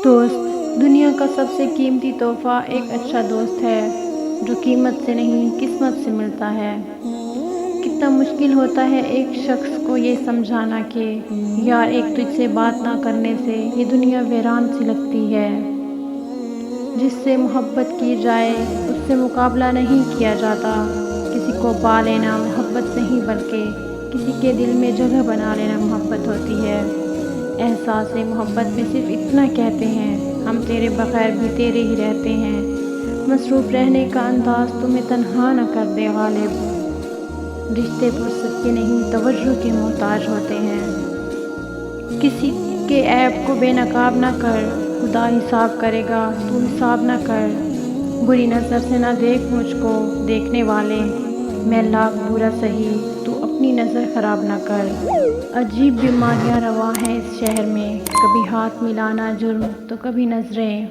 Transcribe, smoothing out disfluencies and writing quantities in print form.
دوست دنیا کا سب سے قیمتی تحفہ ایک اچھا دوست ہے جو قیمت سے نہیں قسمت سے ملتا ہے۔ کتنا مشکل ہوتا ہے ایک شخص کو یہ سمجھانا کہ یار ایک تجھ سے بات نہ کرنے سے یہ دنیا ویران سی لگتی ہے۔ جس سے محبت کی جائے اس سے مقابلہ نہیں کیا جاتا۔ کسی کو پا لینا محبت نہیں بلکہ کسی کے دل میں جگہ بنا لینا محبت ہوتی ہے۔ احساس محبت میں صرف اتنا کہتے ہیں ہم تیرے بغیر بھی تیرے ہی رہتے ہیں۔ مصروف رہنے کا انداز تمہیں تنہا نہ کر دے غالب۔ رشتے فرصت کے نہیں توجہ کے محتاج ہوتے ہیں۔ کسی کے عیب کو بے نقاب نہ کر، خدا حساب کرے گا تو حساب نہ کر۔ بری نظر سے نہ دیکھ مجھ کو دیکھنے والے، میں لاکھ برا سہی تو اپنی نظر خراب نہ کر۔ عجیب بیماریاں رواں ہیں اس شہر میں، کبھی ہاتھ ملانا جرم تو کبھی نظریں